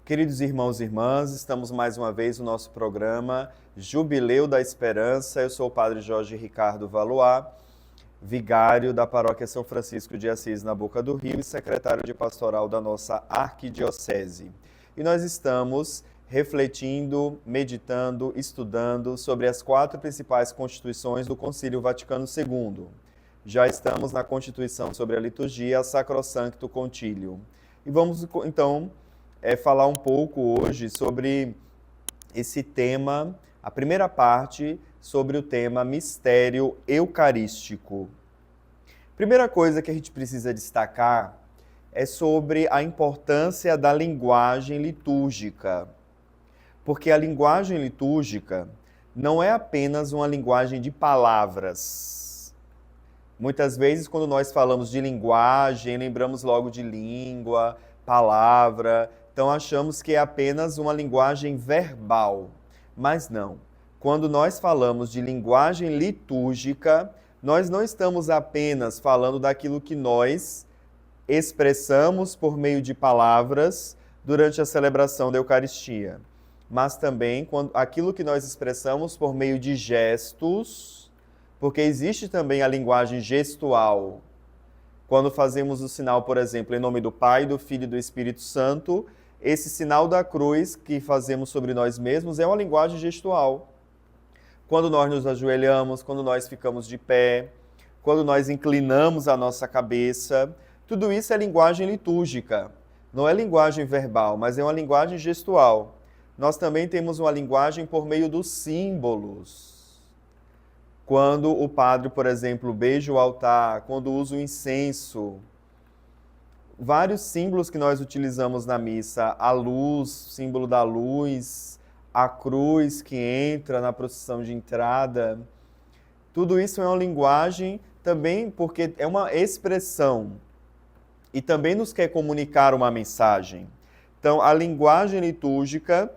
Queridos irmãos e irmãs, estamos mais uma vez no nosso programa Jubileu da Esperança. Eu sou o Padre Jorge Ricardo Valois, vigário da Paróquia São Francisco de Assis, na Boca do Rio, e secretário de pastoral da nossa arquidiocese. E nós estamos refletindo, meditando, estudando sobre as 4 principais constituições do Concílio Vaticano II. Já estamos na Constituição sobre a Liturgia, a Sacrosancto Concilium. E vamos, então, falar um pouco hoje sobre esse tema, a primeira parte, sobre o tema mistério eucarístico. Primeira coisa que a gente precisa destacar é sobre a importância da linguagem litúrgica. Porque a linguagem litúrgica não é apenas uma linguagem de palavras. Muitas vezes, quando nós falamos de linguagem, lembramos logo de língua, palavra. Então, achamos que é apenas uma linguagem verbal, mas não. Quando nós falamos de linguagem litúrgica, nós não estamos apenas falando daquilo que nós expressamos por meio de palavras durante a celebração da Eucaristia, mas também aquilo que nós expressamos por meio de gestos, porque existe também a linguagem gestual. Quando fazemos o sinal, por exemplo, em nome do Pai, do Filho e do Espírito Santo, esse sinal da cruz que fazemos sobre nós mesmos é uma linguagem gestual. Quando nós nos ajoelhamos, quando nós ficamos de pé, quando nós inclinamos a nossa cabeça, tudo isso é linguagem litúrgica. Não é linguagem verbal, mas é uma linguagem gestual. Nós também temos uma linguagem por meio dos símbolos. Quando o padre, por exemplo, beija o altar, quando usa o incenso, vários símbolos que nós utilizamos na missa, a luz, símbolo da luz, a cruz que entra na procissão de entrada, tudo isso é uma linguagem também porque é uma expressão e também nos quer comunicar uma mensagem. Então, a linguagem litúrgica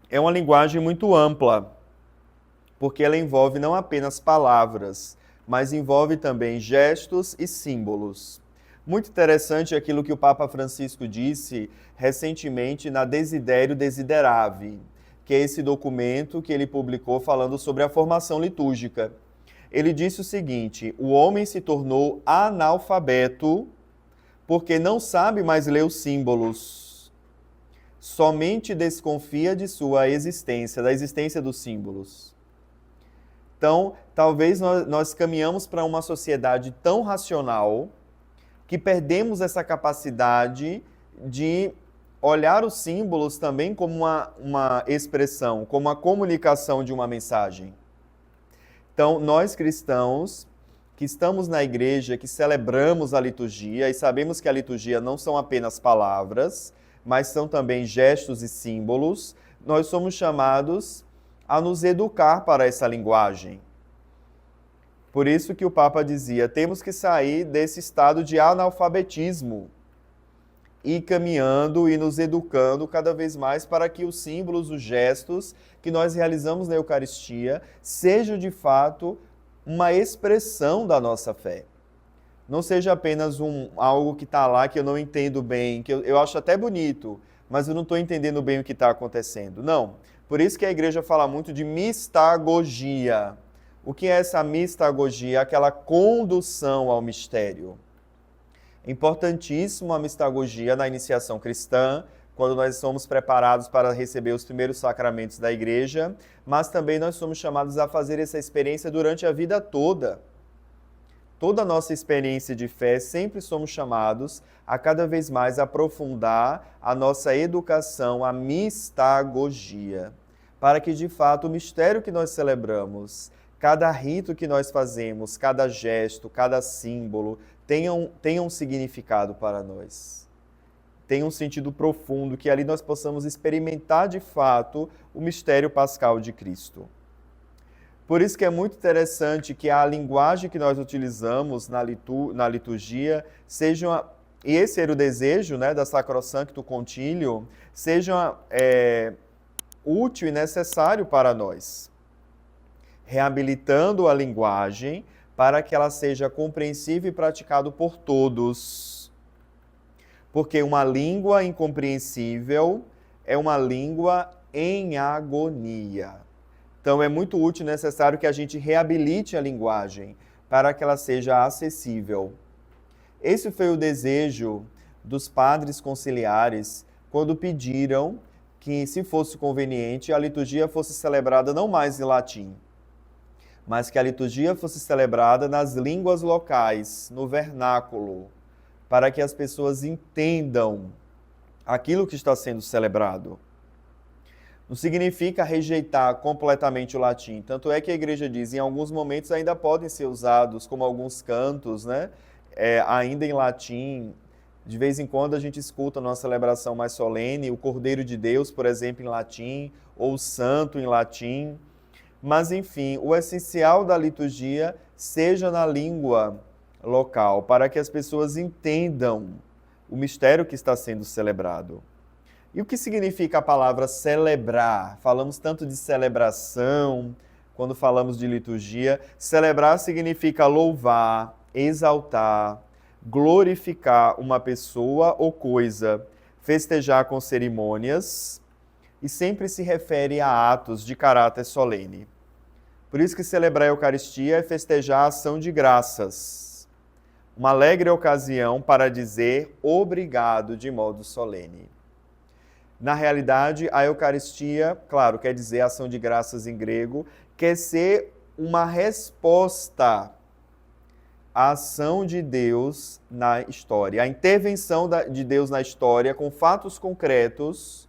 é uma linguagem muito ampla, porque ela envolve não apenas palavras, mas envolve também gestos e símbolos. Muito interessante aquilo que o Papa Francisco disse recentemente na Desiderio Desideravi, que é esse documento que ele publicou falando sobre a formação litúrgica. Ele disse o seguinte: o homem se tornou analfabeto porque não sabe mais ler os símbolos. Somente desconfia de sua existência, da existência dos símbolos. Então, talvez nós caminhamos para uma sociedade tão racional que perdemos essa capacidade de olhar os símbolos também como uma expressão, como a comunicação de uma mensagem. Então, nós cristãos que estamos na igreja, que celebramos a liturgia e sabemos que a liturgia não são apenas palavras, mas são também gestos e símbolos, nós somos chamados a nos educar para essa linguagem. Por isso que o Papa dizia, temos que sair desse estado de analfabetismo e caminhando e nos educando cada vez mais para que os símbolos, os gestos que nós realizamos na Eucaristia sejam de fato uma expressão da nossa fé. Não seja apenas algo que está lá que eu não entendo bem, que eu acho até bonito, mas eu não estou entendendo bem o que está acontecendo. Não. Por isso que a igreja fala muito de mistagogia. O que é essa mistagogia? Aquela condução ao mistério. É importantíssimo a mistagogia na iniciação cristã, quando nós somos preparados para receber os primeiros sacramentos da igreja, mas também nós somos chamados a fazer essa experiência durante a vida toda. Toda a nossa experiência de fé, sempre somos chamados a cada vez mais aprofundar a nossa educação, a mistagogia, para que de fato o mistério que nós celebramos, cada rito que nós fazemos, cada gesto, cada símbolo, tenham um significado para nós. Tenha um sentido profundo, que ali nós possamos experimentar de fato o mistério pascal de Cristo. Por isso que é muito interessante que a linguagem que nós utilizamos na liturgia seja, e esse era o desejo, né, da Sacrosancto Concilium, seja útil e necessário para nós, reabilitando a linguagem para que ela seja compreensível e praticada por todos. Porque uma língua incompreensível é uma língua em agonia. Então é muito útil e necessário que a gente reabilite a linguagem para que ela seja acessível. Esse foi o desejo dos padres conciliares quando pediram que, se fosse conveniente, a liturgia fosse celebrada não mais em latim, mas que a liturgia fosse celebrada nas línguas locais, no vernáculo, para que as pessoas entendam aquilo que está sendo celebrado. Não significa rejeitar completamente o latim. Tanto é que a igreja diz, em alguns momentos ainda podem ser usados, como alguns cantos, né? Ainda em latim. De vez em quando a gente escuta numa celebração mais solene o Cordeiro de Deus, por exemplo, em latim, ou o Santo em latim. Mas, enfim, o essencial da liturgia seja na língua local, para que as pessoas entendam o mistério que está sendo celebrado. E o que significa a palavra celebrar? Falamos tanto de celebração quando falamos de liturgia. Celebrar significa louvar, exaltar, glorificar uma pessoa ou coisa, festejar com cerimônias e sempre se refere a atos de caráter solene. Por isso que celebrar a Eucaristia é festejar a ação de graças, uma alegre ocasião para dizer obrigado de modo solene. Na realidade, a Eucaristia, claro, quer dizer ação de graças em grego, quer ser uma resposta à ação de Deus na história, a intervenção de Deus na história com fatos concretos.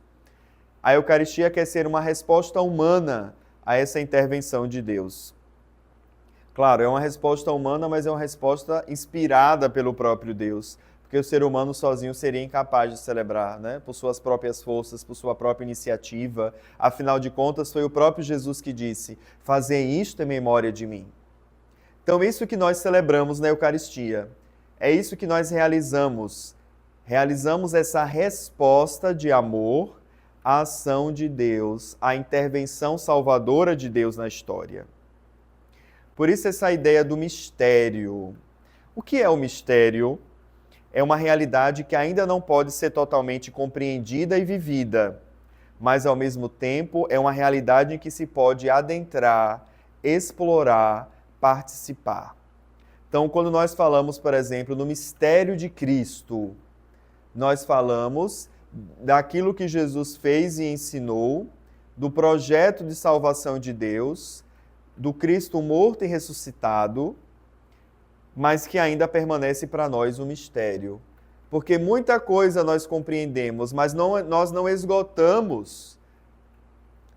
A Eucaristia quer ser uma resposta humana a essa intervenção de Deus. Claro, é uma resposta humana, mas é uma resposta inspirada pelo próprio Deus, porque o ser humano sozinho seria incapaz de celebrar, né? Por suas próprias forças, por sua própria iniciativa. Afinal de contas, foi o próprio Jesus que disse, fazei isto em memória de mim. Então, isso que nós celebramos na Eucaristia, é isso que nós realizamos. Realizamos essa resposta de amor à ação de Deus, à intervenção salvadora de Deus na história. Por isso, essa ideia do mistério. O que é o mistério? É uma realidade que ainda não pode ser totalmente compreendida e vivida, mas, ao mesmo tempo, é uma realidade em que se pode adentrar, explorar, participar. Então, quando nós falamos, por exemplo, no mistério de Cristo, nós falamos daquilo que Jesus fez e ensinou, do projeto de salvação de Deus, do Cristo morto e ressuscitado, mas que ainda permanece para nós um mistério. Porque muita coisa nós compreendemos, mas nós não esgotamos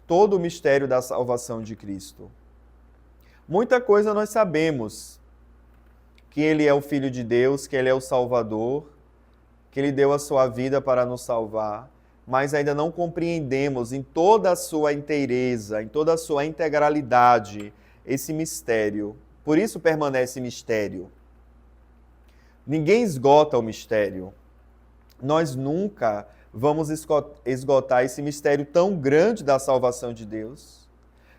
todo o mistério da salvação de Cristo. Muita coisa nós sabemos, que Ele é o Filho de Deus, que Ele é o Salvador, que Ele deu a sua vida para nos salvar, mas ainda não compreendemos em toda a sua inteireza, em toda a sua integralidade, esse mistério. Por isso permanece mistério. Ninguém esgota o mistério. Nós nunca vamos esgotar esse mistério tão grande da salvação de Deus.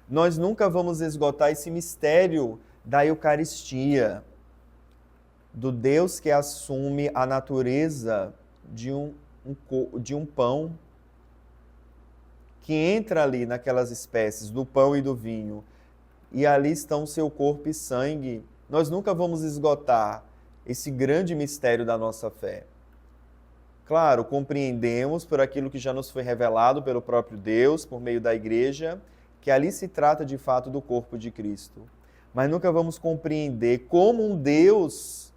Nós nunca vamos esgotar esse mistério da Eucaristia, do Deus que assume a natureza de um pão, que entra ali naquelas espécies do pão e do vinho, e ali estão seu corpo e sangue. Nós nunca vamos esgotar esse grande mistério da nossa fé. Claro, compreendemos por aquilo que já nos foi revelado pelo próprio Deus, por meio da Igreja, que ali se trata de fato do corpo de Cristo. Mas nunca vamos compreender como um Deus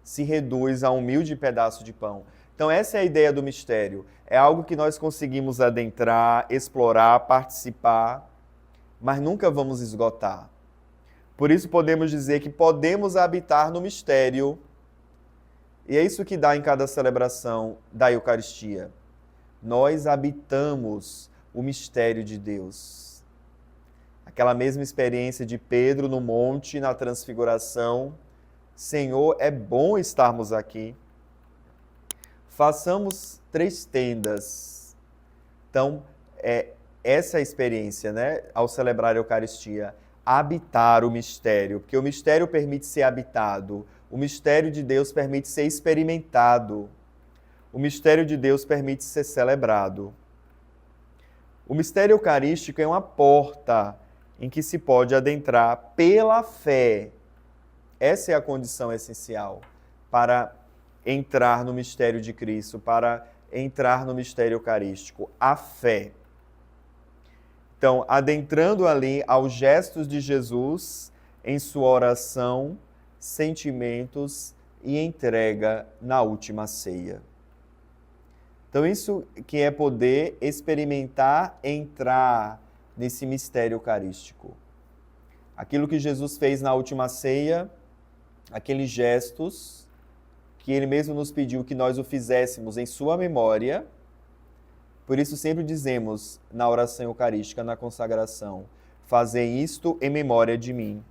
se reduz a um humilde pedaço de pão. Então essa é a ideia do mistério. É algo que nós conseguimos adentrar, explorar, participar, mas nunca vamos esgotar. Por isso podemos dizer que podemos habitar no mistério. E é isso que dá em cada celebração da Eucaristia. Nós habitamos o mistério de Deus. Aquela mesma experiência de Pedro no monte, na transfiguração. Senhor, é bom estarmos aqui. Façamos 3 tendas. Então, essa é a experiência, né? Ao celebrar a Eucaristia. Habitar o mistério, porque o mistério permite ser habitado. O mistério de Deus permite ser experimentado. O mistério de Deus permite ser celebrado. O mistério eucarístico é uma porta em que se pode adentrar pela fé. Essa é a condição essencial para entrar no mistério de Cristo, para entrar no mistério eucarístico, a fé. Então, adentrando ali aos gestos de Jesus em sua oração, sentimentos e entrega na última ceia. Então, isso que é poder experimentar entrar nesse mistério eucarístico. Aquilo que Jesus fez na última ceia, aqueles gestos que ele mesmo nos pediu que nós o fizéssemos em sua memória. Por isso sempre dizemos na oração eucarística, na consagração, fazei isto em memória de mim.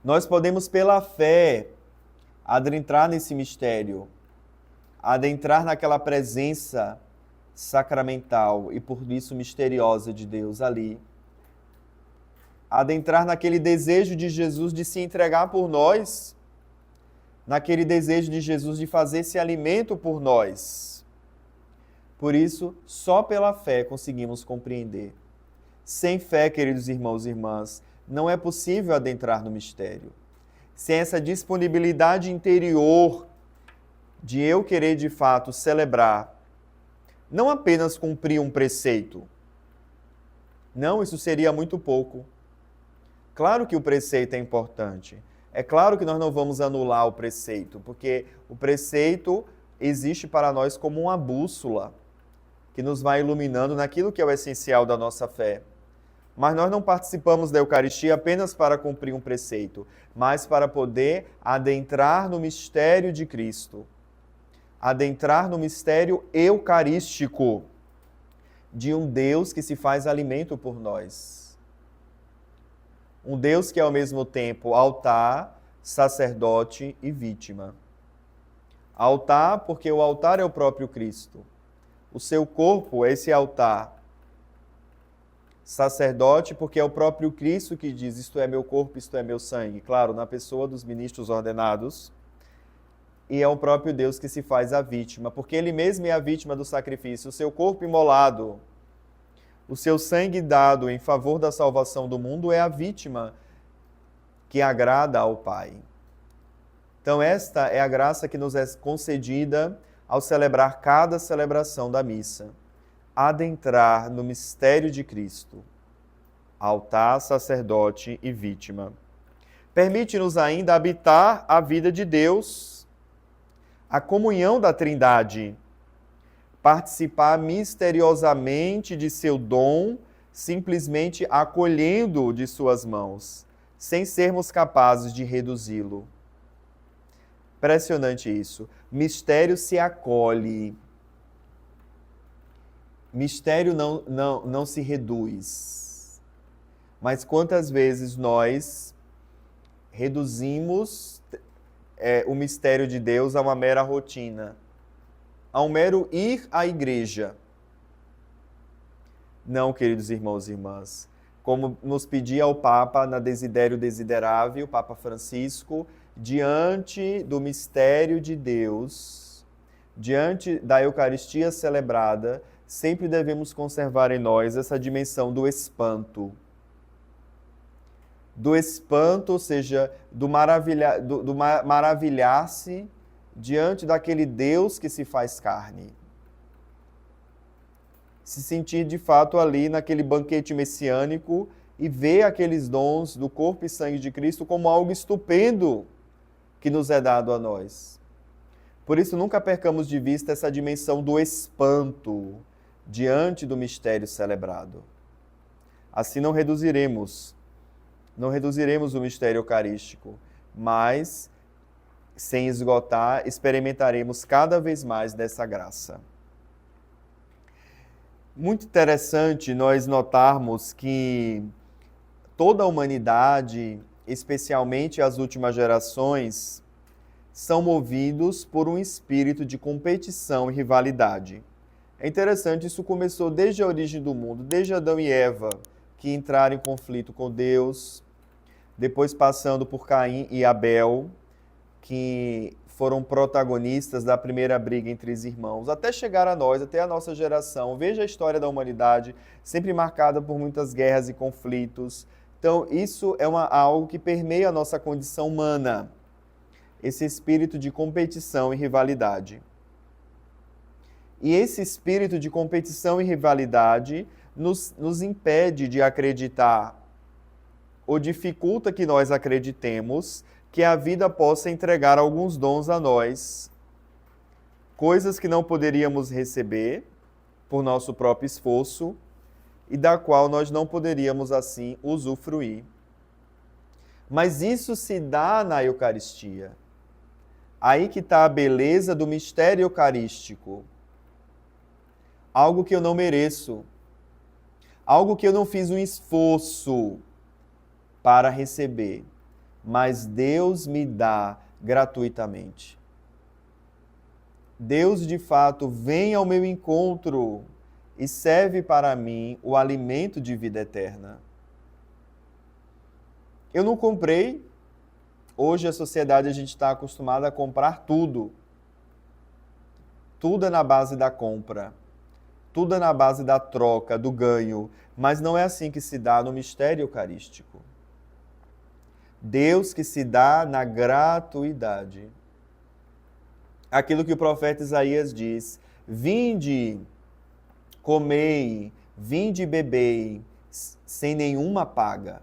Nós podemos pela fé adentrar nesse mistério, adentrar naquela presença sacramental e por isso misteriosa de Deus ali. Adentrar naquele desejo de Jesus de se entregar por nós, naquele desejo de Jesus de fazer esse alimento por nós. Por isso, só pela fé conseguimos compreender. Sem fé, queridos irmãos e irmãs, não é possível adentrar no mistério. Sem essa disponibilidade interior de eu querer de fato celebrar, não apenas cumprir um preceito. Não, isso seria muito pouco. Claro que o preceito é importante. É claro que nós não vamos anular o preceito, porque o preceito existe para nós como uma bússola que nos vai iluminando naquilo que é o essencial da nossa fé. Mas nós não participamos da Eucaristia apenas para cumprir um preceito, mas para poder adentrar no mistério de Cristo. Adentrar no mistério eucarístico de um Deus que se faz alimento por nós. Um Deus que é ao mesmo tempo altar, sacerdote e vítima. Altar porque o altar é o próprio Cristo. O seu corpo é esse altar. Sacerdote porque é o próprio Cristo que diz, isto é meu corpo, isto é meu sangue. Claro, na pessoa dos ministros ordenados. E é o próprio Deus que se faz a vítima, porque ele mesmo é a vítima do sacrifício. O seu corpo imolado, o seu sangue dado em favor da salvação do mundo é a vítima que agrada ao Pai. Então esta é a graça que nos é concedida ao celebrar cada celebração da missa. Adentrar no mistério de Cristo, altar, sacerdote e vítima. Permite-nos ainda habitar a vida de Deus, a comunhão da Trindade, participar misteriosamente de seu dom, simplesmente acolhendo de suas mãos, sem sermos capazes de reduzi-lo. Impressionante isso. Mistério se acolhe. Mistério não se reduz. Mas quantas vezes nós reduzimos o mistério de Deus a uma mera rotina, a um mero ir à igreja? Não, queridos irmãos e irmãs. Como nos pedia o Papa na Desiderio Desiderável, o Papa Francisco, diante do mistério de Deus, diante da Eucaristia celebrada, sempre devemos conservar em nós essa dimensão do espanto. Do espanto, ou seja, do maravilhar-se diante daquele Deus que se faz carne. Se sentir de fato ali naquele banquete messiânico e ver aqueles dons do corpo e sangue de Cristo como algo estupendo que nos é dado a nós. Por isso, nunca percamos de vista essa dimensão do espanto diante do mistério celebrado. Assim não reduziremos o mistério eucarístico, mas, sem esgotar, experimentaremos cada vez mais dessa graça. Muito interessante nós notarmos que toda a humanidade, especialmente as últimas gerações, são movidos por um espírito de competição e rivalidade. É interessante, isso começou desde a origem do mundo, desde Adão e Eva, que entraram em conflito com Deus, depois passando por Caim e Abel, que foram protagonistas da primeira briga entre os irmãos, até chegar a nós, até a nossa geração. Veja a história da humanidade, sempre marcada por muitas guerras e conflitos. Então, isso é algo que permeia a nossa condição humana, esse espírito de competição e rivalidade. E esse espírito de competição e rivalidade nos impede de acreditar, ou dificulta que nós acreditemos que a vida possa entregar alguns dons a nós, coisas que não poderíamos receber por nosso próprio esforço e da qual nós não poderíamos assim usufruir. Mas isso se dá na Eucaristia. Aí que está a beleza do mistério eucarístico. Algo que eu não mereço, algo que eu não fiz um esforço para receber, mas Deus me dá gratuitamente. Deus, de fato, vem ao meu encontro e serve para mim o alimento de vida eterna. Eu não comprei. Hoje a sociedade, a gente está acostumado a comprar tudo. Tudo é na base da compra. Tudo é na base da troca, do ganho. Mas não é assim que se dá no mistério eucarístico. Deus que se dá na gratuidade. Aquilo que o profeta Isaías diz: vinde, comei, vinde e bebei, sem nenhuma paga.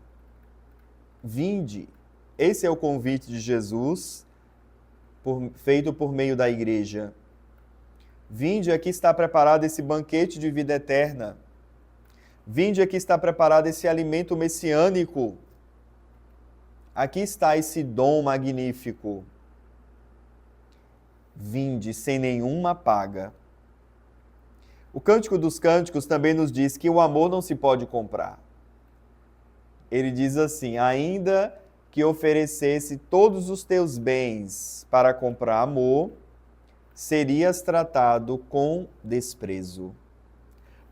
Vinde. Esse é o convite de Jesus, feito por meio da igreja. Vinde, aqui está preparado esse banquete de vida eterna. Vinde, aqui está preparado esse alimento messiânico. Aqui está esse dom magnífico. Vinde sem nenhuma paga. O Cântico dos Cânticos também nos diz que o amor não se pode comprar. Ele diz assim: ainda que oferecesse todos os teus bens para comprar amor, serias tratado com desprezo.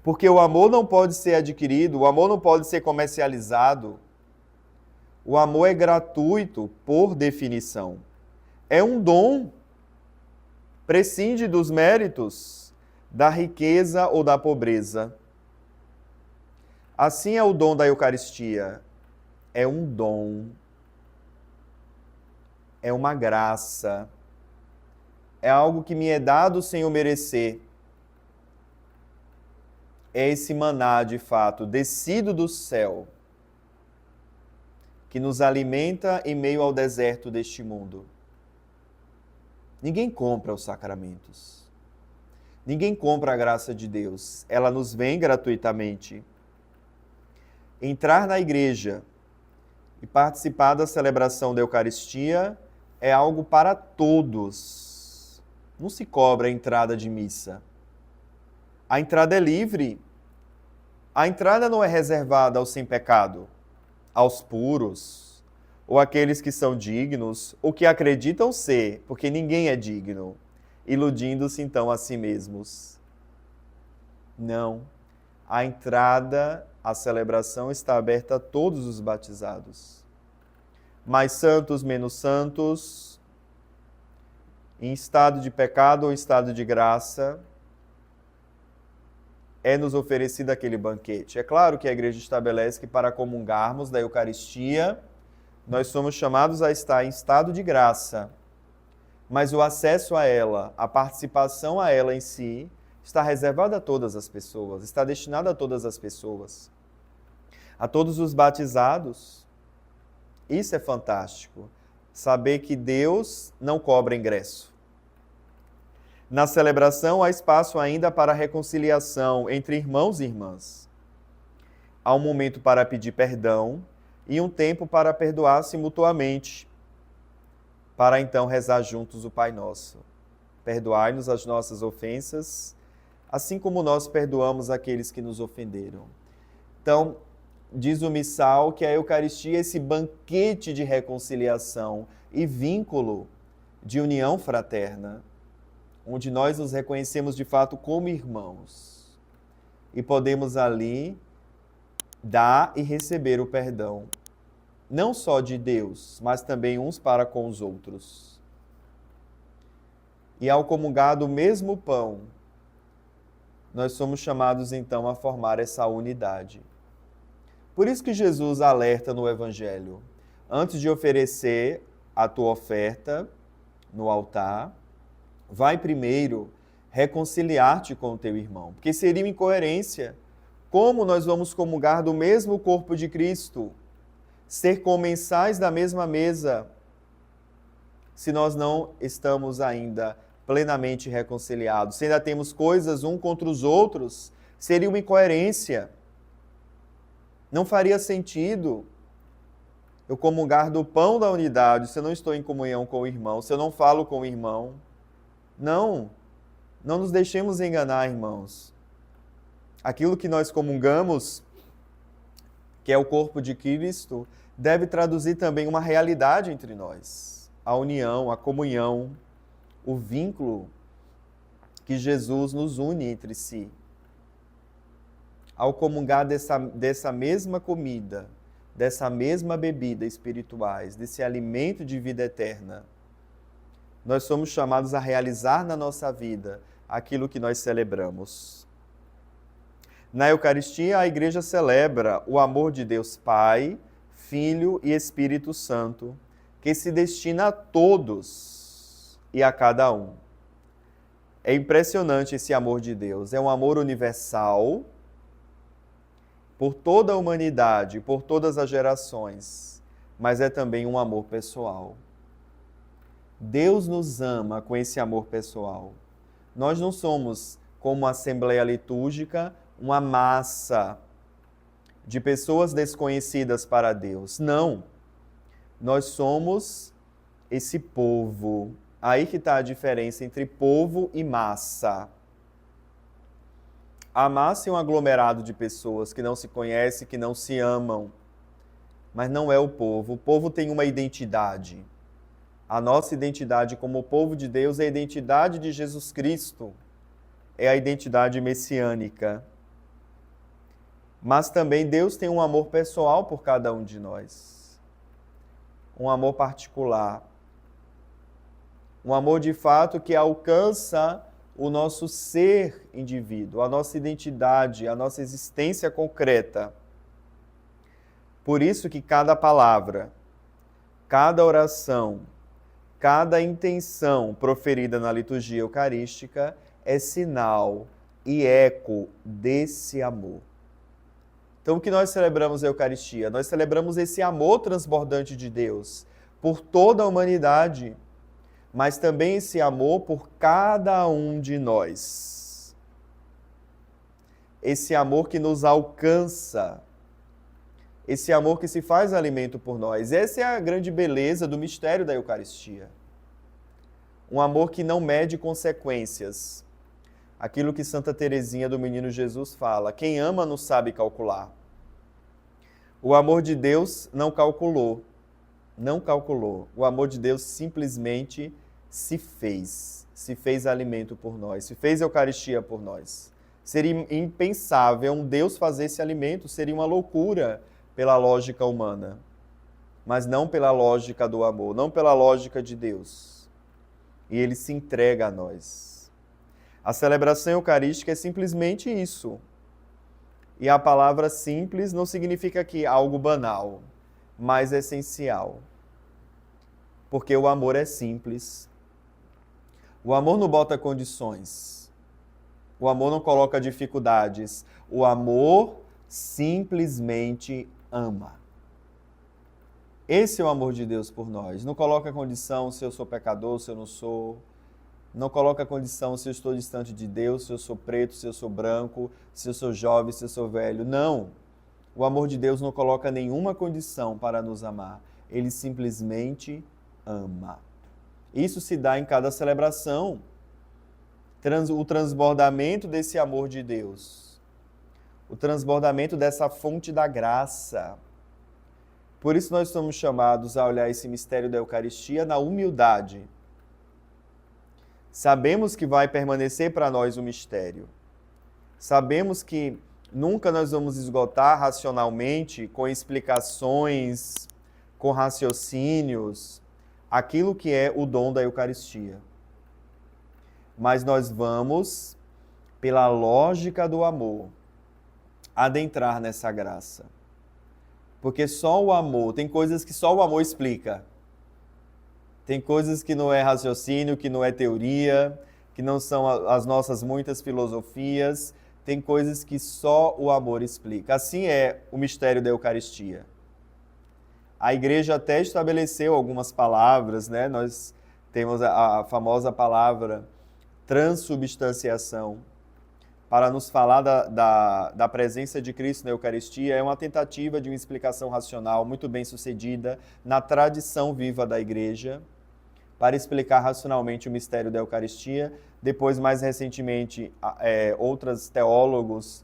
Porque o amor não pode ser adquirido, o amor não pode ser comercializado. O amor é gratuito por definição. É um dom. Prescinde dos méritos, da riqueza ou da pobreza. Assim é o dom da Eucaristia. É um dom. É uma graça. É algo que me é dado sem eu merecer. É esse maná, de fato, descido do céu, que nos alimenta em meio ao deserto deste mundo. Ninguém compra os sacramentos. Ninguém compra a graça de Deus. Ela nos vem gratuitamente. Entrar na igreja e participar da celebração da Eucaristia é algo para todos. Não se cobra a entrada de missa. A entrada é livre. A entrada não é reservada aos sem pecado, aos puros, ou aqueles que são dignos, ou que acreditam ser, porque ninguém é digno, iludindo-se então a si mesmos. Não. A entrada, a celebração está aberta a todos os batizados. Mais santos, menos santos, em estado de pecado ou estado de graça, é-nos oferecido aquele banquete. É claro que a igreja estabelece que para comungarmos da Eucaristia, nós somos chamados a estar em estado de graça. Mas o acesso a ela, a participação a ela em si, está reservado a todas as pessoas, está destinado a todas as pessoas. A todos os batizados. Isso é fantástico. Saber que Deus não cobra ingresso. Na celebração, há espaço ainda para a reconciliação entre irmãos e irmãs. Há um momento para pedir perdão e um tempo para perdoar-se mutuamente, para então rezar juntos o Pai Nosso. Perdoai-nos as nossas ofensas, assim como nós perdoamos aqueles que nos ofenderam. Então, diz o missal que a Eucaristia é esse banquete de reconciliação e vínculo de união fraterna, onde nós nos reconhecemos de fato como irmãos e podemos ali dar e receber o perdão, não só de Deus, mas também uns para com os outros. E ao comungar do mesmo pão, nós somos chamados então a formar essa unidade. Por isso que Jesus alerta no Evangelho, antes de oferecer a tua oferta no altar, vai primeiro reconciliar-te com o teu irmão, porque seria uma incoerência. Como nós vamos comungar do mesmo corpo de Cristo, ser comensais da mesma mesa, se nós não estamos ainda plenamente reconciliados, se ainda temos coisas um contra os outros, seria uma incoerência. Não faria sentido eu comungar do pão da unidade se eu não estou em comunhão com o irmão, se eu não falo com o irmão. Não nos deixemos enganar, irmãos. Aquilo que nós comungamos, que é o corpo de Cristo, deve traduzir também uma realidade entre nós. A união, a comunhão, o vínculo que Jesus nos une entre si. Ao comungar dessa mesma comida, dessa mesma bebida espirituais, desse alimento de vida eterna, nós somos chamados a realizar na nossa vida aquilo que nós celebramos. Na Eucaristia, a Igreja celebra o amor de Deus Pai, Filho e Espírito Santo, que se destina a todos e a cada um. É impressionante esse amor de Deus. É um amor universal por toda a humanidade, por todas as gerações, mas é também um amor pessoal. Deus nos ama com esse amor pessoal. Nós não somos, como a Assembleia Litúrgica, uma massa de pessoas desconhecidas para Deus. Não. Nós somos esse povo. Aí que está a diferença entre povo e massa. A massa é um aglomerado de pessoas que não se conhecem, que não se amam. Mas não é o povo. O povo tem uma identidade. A nossa identidade como povo de Deus é a identidade de Jesus Cristo. É a identidade messiânica. Mas também Deus tem um amor pessoal por cada um de nós. Um amor particular. Um amor de fato que alcança o nosso ser indivíduo, a nossa identidade, a nossa existência concreta. Por isso que cada palavra, cada oração, cada intenção proferida na liturgia eucarística é sinal e eco desse amor. Então, o que nós celebramos a Eucaristia? Nós celebramos esse amor transbordante de Deus por toda a humanidade, mas também esse amor por cada um de nós. Esse amor que nos alcança, esse amor que se faz alimento por nós. Essa é a grande beleza do mistério da Eucaristia. Um amor que não mede consequências. Aquilo que Santa Teresinha do Menino Jesus fala, quem ama não sabe calcular. O amor de Deus não calculou. O amor de Deus simplesmente se fez alimento por nós, se fez Eucaristia por nós. Seria impensável um Deus fazer esse alimento, seria uma loucura pela lógica humana, mas não pela lógica do amor, não pela lógica de Deus. E Ele se entrega a nós. A celebração eucarística é simplesmente isso. E a palavra simples não significa que algo banal, mas essencial. Porque o amor é simples. O amor não bota condições. O amor não coloca dificuldades. O amor simplesmente ama. Esse é o amor de Deus por nós. Não coloca condição se eu sou pecador, se eu não sou. Não coloca condição se eu estou distante de Deus, se eu sou preto, se eu sou branco, se eu sou jovem, se eu sou velho. Não. O amor de Deus não coloca nenhuma condição para nos amar. Ele simplesmente ama. Isso se dá em cada celebração. O transbordamento desse amor de Deus. O transbordamento dessa fonte da graça. Por isso nós somos chamados a olhar esse mistério da Eucaristia na humildade. Sabemos que vai permanecer para nós o mistério. Sabemos que nunca nós vamos esgotar racionalmente, com explicações, com raciocínios, aquilo que é o dom da Eucaristia. mas nós vamos, pela lógica do amor, adentrar nessa graça. Porque só o amor, tem coisas que só o amor explica. Tem coisas que não é raciocínio, que não é teoria, que não são as nossas muitas filosofias. Tem coisas que só o amor explica. Assim é o mistério da Eucaristia. A igreja até estabeleceu algumas palavras, né? Nós temos a famosa palavra transubstanciação, para nos falar da presença de Cristo na Eucaristia. É uma tentativa de uma explicação racional muito bem sucedida na tradição viva da igreja, para explicar racionalmente o mistério da Eucaristia. Depois, mais recentemente, outros teólogos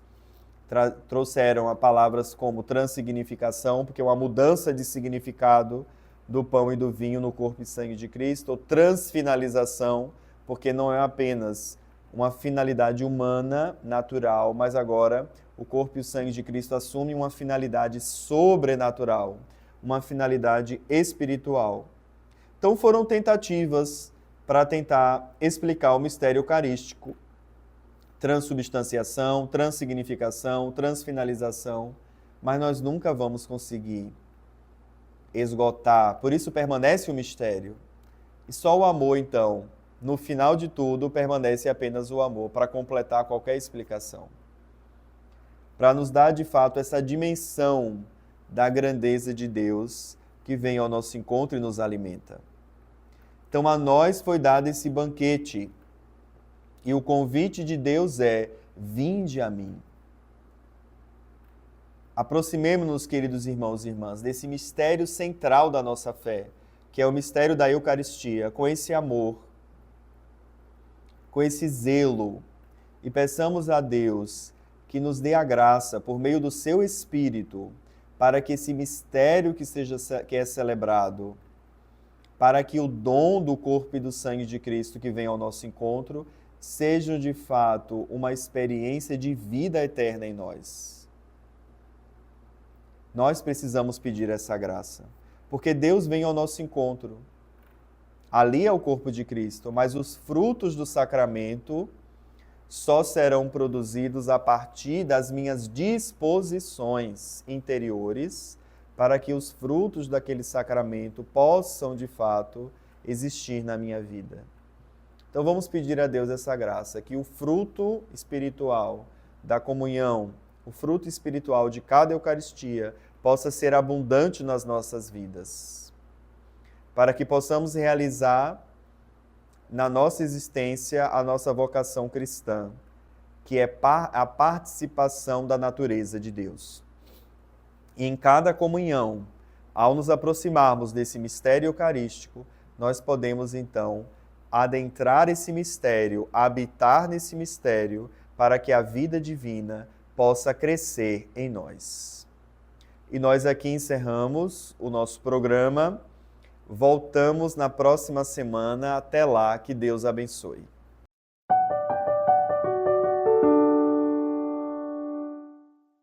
trouxeram palavras como transsignificação, porque é uma mudança de significado do pão e do vinho no corpo e sangue de Cristo, ou transfinalização, porque não é apenas uma finalidade humana, natural, mas agora o corpo e o sangue de Cristo assumem uma finalidade sobrenatural, uma finalidade espiritual. Então foram tentativas para tentar explicar o mistério eucarístico. Transubstanciação, transsignificação, transfinalização, mas nós nunca vamos conseguir esgotar. Por isso permanece o mistério. E só o amor, então, no final de tudo, permanece apenas o amor para completar qualquer explicação. Para nos dar, de fato, essa dimensão da grandeza de Deus que vem ao nosso encontro e nos alimenta. Então, a nós foi dado esse banquete. E o convite de Deus é: vinde a mim. Aproximemo-nos, queridos irmãos e irmãs, desse mistério central da nossa fé, que é o mistério da Eucaristia, com esse amor, com esse zelo, e peçamos a Deus que nos dê a graça, por meio do seu Espírito, para que esse mistério que é celebrado, para que o dom do corpo e do sangue de Cristo que vem ao nosso encontro sejam de fato uma experiência de vida eterna em nós. Nós precisamos pedir essa graça, porque Deus vem ao nosso encontro. Ali é o corpo de Cristo, mas os frutos do sacramento só serão produzidos a partir das minhas disposições interiores, para que os frutos daquele sacramento possam, de fato, existir na minha vida. Então vamos pedir a Deus essa graça, que o fruto espiritual da comunhão, o fruto espiritual de cada Eucaristia, possa ser abundante nas nossas vidas, para que possamos realizar na nossa existência a nossa vocação cristã, que é a participação da natureza de Deus. E em cada comunhão, ao nos aproximarmos desse mistério eucarístico, nós podemos então adentrar esse mistério, habitar nesse mistério, para que a vida divina possa crescer em nós. E nós aqui encerramos o nosso programa. Voltamos na próxima semana. Até lá, que Deus abençoe.